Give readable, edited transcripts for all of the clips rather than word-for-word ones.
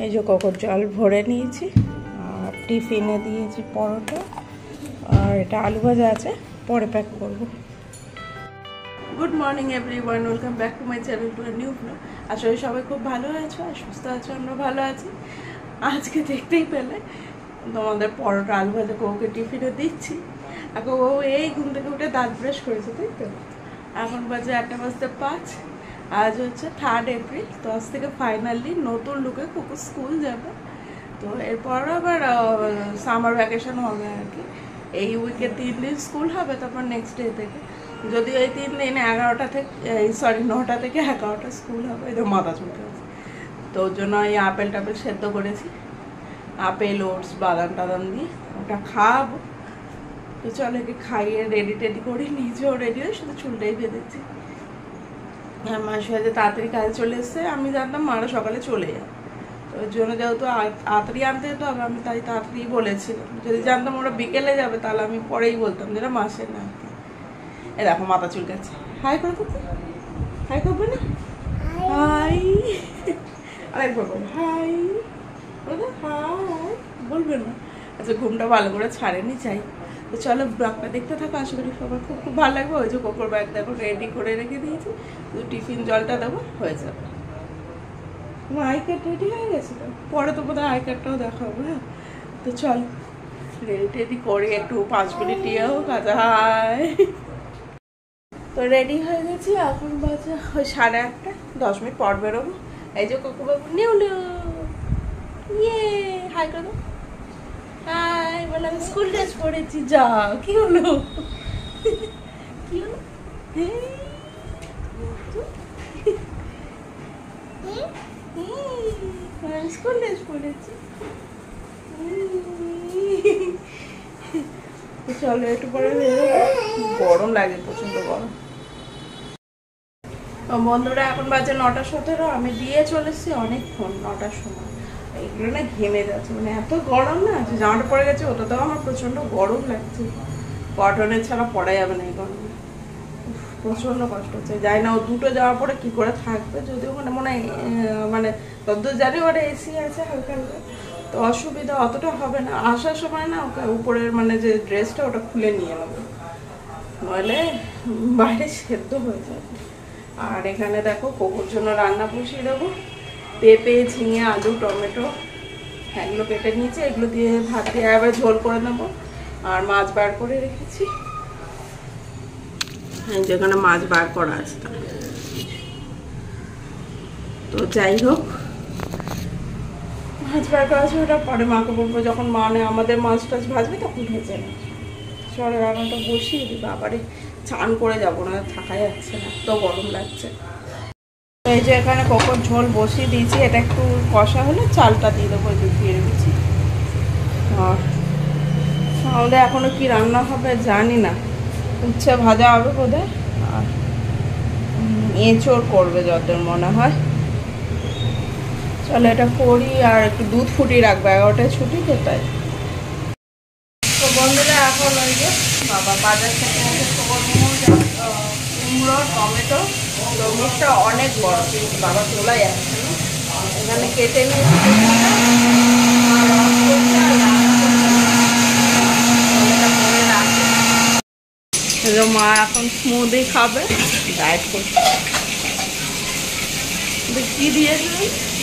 এই যে কোকোর জল ভরে নিয়েছি আর টিফিনে দিয়েছি পরোটা আর এটা আলু ভাজা আছে, পরে প্যাক করব। Good morning everyone, welcome back to my channel to a new blog. আসলে সবাই খুব ভালো আছো আর সুস্থ আছো, আমরা ভালো আছি। আজকে দেখতেই পেলে তোমাদের পরোটা আলু ভাজা কোকে টিফিনে দিচ্ছি। এখন ও এই ঘুম থেকে উঠে দাঁত ব্রাশ করেছে, তাই তো? এখন বাজে 8:05। আজ হচ্ছে 3 এপ্রিল। তো আজ থেকে ফাইনালি নতুন লুকে কুকু স্কুল যাবে। তো এরপর আবার সামার ভ্যাকেশন হবে আর কি। এই উইকে 3 দিন স্কুল হবে, তারপর নেক্সট ডে থেকে যদিও এই 3 দিন 9টা থেকে 11টা স্কুল হবে। এই তো মাথা চুলকে আছে, তো ওর জন্য এই আপেল টাপেল সেদ্ধ করেছি, আপেল ওটস বাদাম টাদাম দিয়ে ওটা খাওয়াবো। তো চলো একে খাইয়ে রেডি টেডি করি, নিজেও রেডি হয়ে শুধু চুলটাই বেঁধেছি। আর মাসি হয়তো তাড়াতাড়ি কাজে চলে এসছে, আমি জানতাম মারা সকালে চলে যাবে, তো ওর জন্য যেহেতু তাড়াতাড়ি আনতে যেতে হবে আমি তাই তাড়াতাড়ি বলেছিলাম। যদি জানতাম ওরা বিকেলে যাবে তাহলে আমি পরেই বলতাম যেটা মাসে না। এ দেখো মাথা চুলকাচ্ছে, হাই করে করতে, হাই করবে না? হাই আরেকবার বল, হাই হাই বলবে না? আচ্ছা ঘুমটা ভালো করে ছাড়েনি চাই। তো চলো ব্লগটা দেখতে থাকো, আশা করি সবার খুব খুব ভালো লাগবে। ওই যে কোকোর ব্যাগ দেখো রেডি করে রেখে দিয়েছি, শুধু টিফিন জলটা দেবো, হয়ে যাবে। তোমার আই কার্ড রেডি হয়ে গেছে তো, পরে তো বোধহয় আই কার্ডটাও দেখাবো। হ্যাঁ তো চল রেডি টেডি করে একটু 5 মিনিট ইয়েও কাজা। হাই তো রেডি হয়ে গেছি, এখন বাজে ওই 8:30, 10 মিনিট পর বেরোবো। এই যে কোকো বাবু নিউ ইয়ে হাই করো, হাই বলে আমি স্কুল ড্রেস পরেছি। যা কি হলো, কি হলো? আমি স্কুল ড্রেস পরেছি। চলো একটু পরে গরম লাগে, প্রচন্ড গরম। বন্ধুরা এখন বাজে 9:17, আমি দিয়ে চলে এসেছি অনেকক্ষণ, 9টার সময়। এইগুলো না ঘেমে যাচ্ছে, মানে এত গরম না, যে জামাটা পরে গেছে ওটাতেও আমার প্রচন্ড গরম লাগছে। কটনের ছাড়া পরা যাবে না এই গরমে, প্রচন্ড কষ্ট হচ্ছে। যাই না ও দুটো জামা পরে কি করে থাকবে, যদিও মানে মনে হয় মানে তদ্দূর জানি ওরা এসি আছে হালকা হালকা, তো অসুবিধা অতটা হবে না। আসার সময় না ওকে উপরের মানে যে ড্রেসটা ওটা খুলে নিয়ে নেবো, নইলে বাইরে সেদ্ধ হয়ে যাবে। আর এখানে দেখো কোকোর জন্য রান্না বসিয়ে দেবো, পেঁপে ঝিঙে আলু টমেটো এগুলো কেটে নিয়েছি, এগুলো দিয়ে ভাত দিয়ে আবার ঝোল করে নেবো। আর মাছ বার করে রেখেছি, যেখানে মাছ বার করা আছে। তো যাই হোক মাছ বার করা আছে, ওটা পরে মাকে বলবো যখন মানে আমাদের মাছ টাছ ভাজবে তখন ভেজে নেব। চলো রান্নাটা বসিয়ে দিই, বাবারে চান করে যাবো না, থাকা যাচ্ছে না, এত গরম লাগছে। এই যে এখানে কোকোর ঝোল বসিয়ে দিয়েছি, এটা একটু কষা হলে চালটা দিয়ে দেবো, দিয়ে রেখেছি। আর তাহলে এখনো কি রান্না হবে জানি না, উচ্ছে ভাজা হবে বোধহয়, আর এঁচোড় করবে যতদূর মনে হয়। চলো এটা করি, আর একটু দুধ ফুটিয়ে রাখবো, 11টায় ছুটি তো তাই। তো বন্ধুরা এখন ওই যে বাবা বাজার থেকে কুমড়ো টমেটো, তরমুজটা অনেক বড় বাবা তোলা যাচ্ছে না, এখানে কেটে নিয়েছি। মা এখন স্মুদি খাবে, ডায়েট করছে। কি দিয়েছে?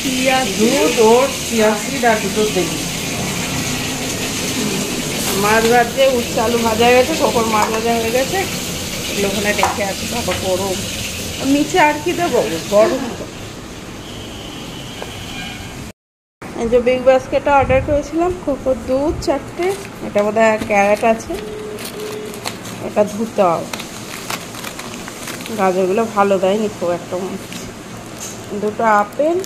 চিয়া দুধ ওর চিয়া সিড আর দুটো দেবি। মাছ ভাজছে, উচ্ছে আলু ভাজা হয়ে গেছে, কোকোর মাছ ভাজা হয়ে গেছে, এগুলো ওখানে রেখে আছে। বাবা গরম, নিচে আর কি দেবো, গরম। এই যে বিগ বাস্কেটটা অর্ডার করেছিলাম, কোকোর দুধ 4টে, এটা বোধহয় ক্যারেট আছে, এটা ধুতে হবে। গাজরগুলো ভালো দেয়নি খুব একটা মনে হচ্ছে। দুটো আপেল,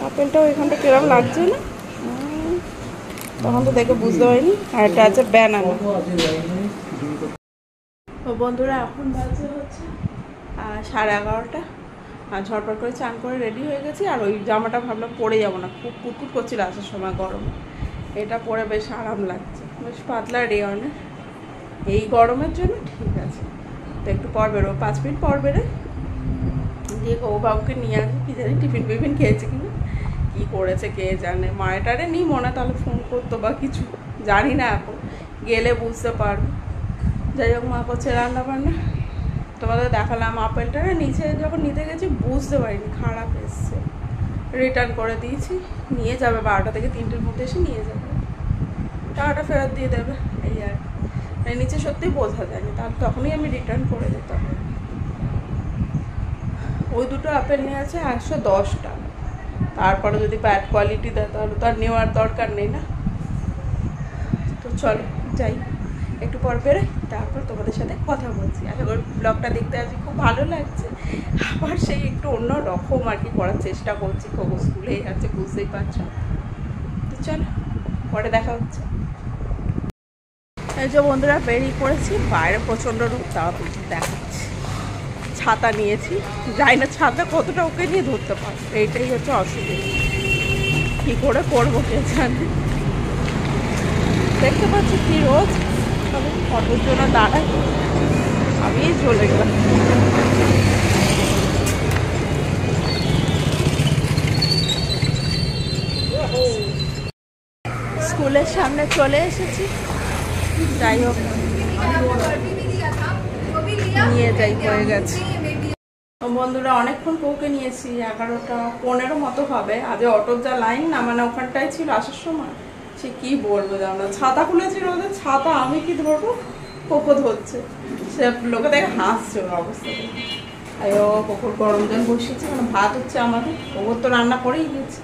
আপেলটাও এখানটা কিরম লাগছে না, তখন তো দেখে বুঝতে পারিনি। আর এটা আছে ব্যানানা। তো বন্ধুরা এখন বাজে হচ্ছে 11:30, আর ঝটপট করে চান করে রেডি হয়ে গেছি। আর ওই জামাটা ভাবলাম পরে যাবো না, খুব কুটকুট করছিল আসার সময় গরমে, এটা পরে বেশ আরাম লাগছে, বেশ পাতলা রেয়নের, এই গরমের জন্য ঠিক আছে। তো একটু পর বেরোবো, 5 মিনিট পর বেরোয়, দিয়ে ও বাবুকে নিয়ে আসবো, কি জানি টিফিন খেয়েছে কিনা, কি করেছে কে জানে, মায়েটারে নি মনে তাহলে ফোন করতো বা কিছু, জানি না, এখন গেলে বুঝতে পারবো। যাই হোক, মা করছে রান্না বান্না। তোমাদের দেখালাম আপেলটারে, নিচে যখন নিতে গেছি বুঝতে পারিনি খারাপ এসছে, রিটার্ন করে দিয়েছি। নিয়ে যাবে 12টা থেকে 3টের মধ্যে এসে নিয়ে যাবে, টাকাটা ফেরত দিয়ে দেবে। এই আর নিচে সত্যি বোঝা যায়নি, তাহলে তখনই আমি রিটার্ন করে দিতাম। ওই দুটো আপেল নিয়ে আছে 110 টাকা। তারপরে যদি ব্যাড কোয়ালিটি দেয় তাহলে তো আর নেওয়ার দরকার নেই না। তো চলো যাই, একটু পর বেরোই, তারপর তোমাদের সাথে কথা বলছি। আশা করি ব্লগটা দেখতে আছি খুব ভালো লাগছে। আবার সেই একটু অন্য রকম আর কি করার চেষ্টা করছি, খবর স্কুলেই আছে বুঝতেই পারছো। তো চলো পরে দেখা হচ্ছে। এই যে বন্ধুরা বেরিয়ে পড়েছি, বাইরে প্রচণ্ড রোদ, তাও দেখাচ্ছি। ছাতা নিয়েছি, যাই না ছাতা কতটা ওকে নিয়ে ধরতে পারবো, এইটাই হচ্ছে অসুবিধা। কী করে করবো কে জানে। দেখতে পাচ্ছি কি রোদ, তবে অটোর জন্য দাঁড়াই, আমি চলে গেলাম। স্কুলের সামনে চলে এসেছি, যাই হোক নিয়ে যাই, হয়ে গেছে। বন্ধুরা অনেকক্ষণ কৌকে নিয়েছি, 11টা 15 মতো হবে। আজ অটোর যা লাইন না, মানে ওখানটায় ছিল আসার সময়, সে কি বলবো জানো না। ছাতা খুলেছি রোদের, ছাতা আমি কি ধরবো, কোকো ধরছে। সে লোকে দেখে হাসছে ওর অবস্থা। আয়ো কোকোর গরম জল বসিয়েছি, মানে ভাত হচ্ছে আমাদের, কোকোর তো রান্না করেই দিয়েছি।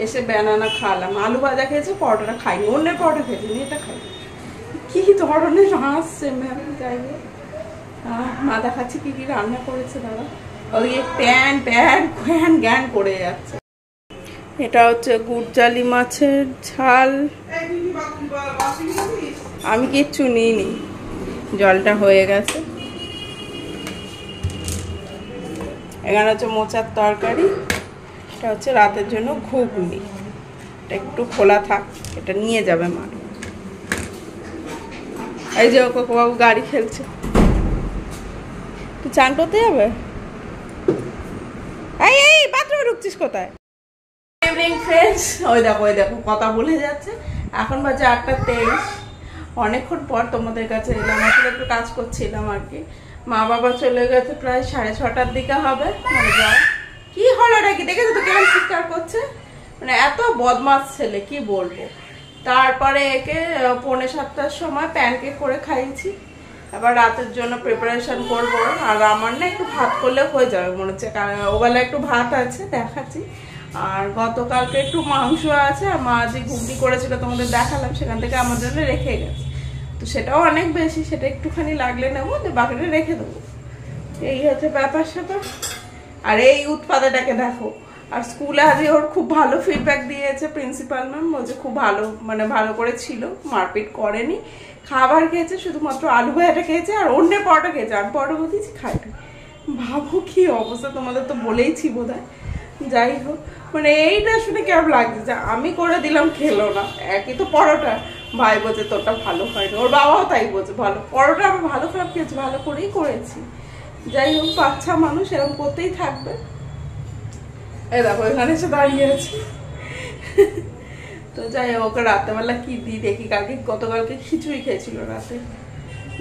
এসে ব্যানানা খাওয়ালাম, আলু ভাজা খেয়েছে, পরোটাটা খাইনি, অন্যের পরোটা খেয়েছি, এটা খাই। কি ধরনের হাসছে ম্যাম। যাই হোক মা দেখাচ্ছি কি কি রান্না করেছে দাদা। ওদিকে প্যান প্যান প্যান জ্ঞান করে যাচ্ছে। এটা হচ্ছে গুড়জালি মাছের ঝাল, আমি কিচ্ছু নিইনি, জলটা হয়ে গেছে। এখানে হচ্ছে মোচার তরকারি, এটা হচ্ছে রাতের জন্য ঘুগনি। এটা একটু খোলা থাক, এটা নিয়ে যাবে মা। এই যে ওকে বাবু গাড়ি খেলছে, তুই চান করতে যাবে? এই বাথরুমে ঢুকছিস কোথায়? ইভিনিং ফ্রেন্ডস, ওই দেখো কথা বলে যাচ্ছে। এখন বাজে 8টা 23। অনেকক্ষণ পর তোমাদের কাছে এলাম, আসলে একটু কাজ করছিলাম আর কি। মা বাবা চলে গেছে প্রায় 6:30টার দিকে হবে। মানে যাও কি হলো নাকি, দেখেছো তো কেমন চিৎকার করছে, মানে এত বদমাস ছেলে কি বলবো। তারপরে একে 6:45টার সময় প্যানকেক করে খাইয়েছি। এবার রাতের জন্য প্রিপারেশন করব। আর আমার না একটু ভাত করলে হয়ে যাবে মনে হচ্ছে, কারণ ওবেলা একটু ভাত আছে দেখাচ্ছি। আর গতকালকে একটু মাংস আছে, আর মা যে ঘুগনি করেছিল তোমাদের দেখালাম, সেখান থেকে আমার জন্য রেখে গেছে। তো সেটাও অনেক বেশি, সেটা একটুখানি লাগলে নেবো, বাকিটা রেখে দেবো। এই হচ্ছে ব্যাপার স্যাপার। আর এই উৎপাদটাকে দেখো। আর স্কুলে আজকে ওর খুব ভালো ফিডব্যাক দিয়েছে প্রিন্সিপাল ম্যাম, বলছে খুব ভালো, মানে ভালো করে ছিল, মারপিট করেনি। খাবার খেয়েছে, শুধুমাত্র আলু ভাজাটা খেয়েছে আর অন্যের পরোটা খেয়েছে, আমি পরোটা বলতেছি খাইনি। ভাবো কি অবস্থা, তোমাদের তো বলেইছি বোধ হয়। যাই হোক, মানে এইটা শুনে কেমন লাগছে যে আমি করে দিলাম খেলো না, একই তো পরোটা। ভাই বলছে তোরটা ভালো হয়নি, ওর বাবাও তাই বলছে, ভালো পরোটা আমি ভালো খারাপ খেয়েছি, ভালো করেই করেছি। যাই হোক, বাচ্চা মানুষ এরকম করতেই থাকবে। এই দেখো এখানে এসে দাঁড়িয়ে আছি। তো যাই হোক, ওকে রাত্রেবেলা কি দিই দেখি। গতকালকে খিচুড়ি খেয়েছিল রাতে,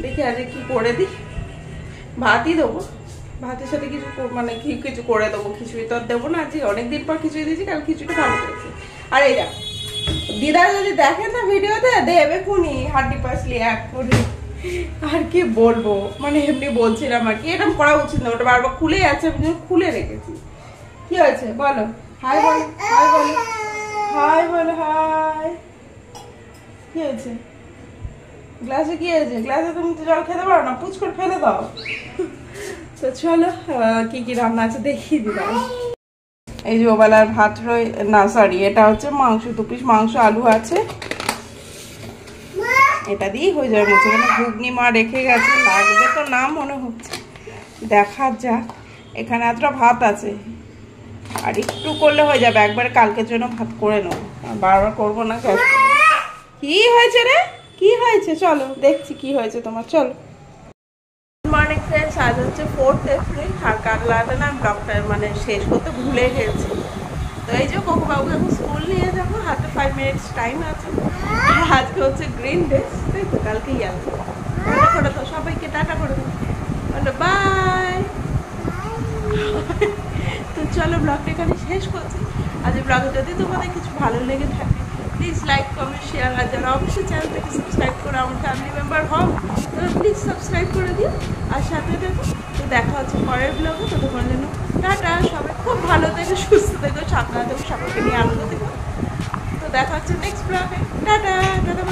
দেখি আজকে কি করে দিই। ভাতই দেবো, ভাতের সাথে কিছু মানে কিছু করে দেবো, খিচুড়ি তো আর দেবো না। আজকে অনেকদিন পর খিচুড়ি দিয়েছি, কাল খিচুড়িটা ভালো করেছে। আর এই দেখো দিদা যদি দেখেন না ভিডিওতে, দেবে খুনি হাড্ডি পাসলি এক করে। আর কি বলবো, মানে এমনি বলছিলাম আর কি, এরকম করা উচিত না, ওটা বারবার খুলে যাচ্ছে, আমি খুলে রেখেছি। কি হয়েছে বলো, হাই বলো, হাই বলো, হাই বলো, হাই। কি হয়েছে গ্লাসে, কি হয়েছে গ্লাসে? তুমি তো জল খেতে পারো না, পুচ করে ফেলে দাও। তো চলো কি কি রান্না আছে দেখিয়ে দিলাম। এই যে ওবেলার ভাত না সরি, এটা হচ্ছে মাংস, 2 পিস মাংস, আলু আছে, এটা দিয়েই হয়ে যাবে। মুছে এখানে ঘুগনি মা রেখে গেছে, লাগবে তো না মনে হচ্ছে, দেখা যাক। এখানে এতটা ভাত আছে, আর একটু করলে হয়ে যাবে, একবারে কালকের জন্য ভাত করে নেবো, বারবার করবো না। কি হয়েছে রে, কি হয়েছে? চলো দেখছি কি হয়েছে তোমার, চলো। গুড মর্নিং ফ্রেন্ডস, আজ হচ্ছে 4th এপ্রিল। আর কাল রাতে না ব্লগটা মানে শেষ করতে ভুলে গেছি। তো এই যে কোকোবাবুকে এখন স্কুল নিয়ে যাবো, হাতে 5 মিনিটস টাইম আছে। আর আজকে হচ্ছে গ্রিন ডে, তাই তো, কালকে ইয়েলো। টাটা করে দাও সবাইকে, টাটা করে দাও, বলো বাই। তো চলো ব্লগটা এখানে শেষ করছি। আজ ব্লগে যদি তোমাদের কিছু ভালো লেগে থাকে প্লিজ লাইক কমেন্ট শেয়ার, আর যারা অবশ্যই চ্যানেলটাকে সাবস্ক্রাইব করে আমার ফ্যামিলি মেম্বার হও তারা প্লিজ সাবস্ক্রাইব করে দিও আর সাথে দেখো। তো দেখা হচ্ছে পরের ব্লগে, ততক্ষণের জন্য টাটা। সবাই খুব ভালো থেকো, সুস্থ থেকো, সাবধানে থেকো, সবাইকে নিয়ে আনন্দ থেকো। তো দেখা হচ্ছে নেক্সট ব্লগে। Tata tata.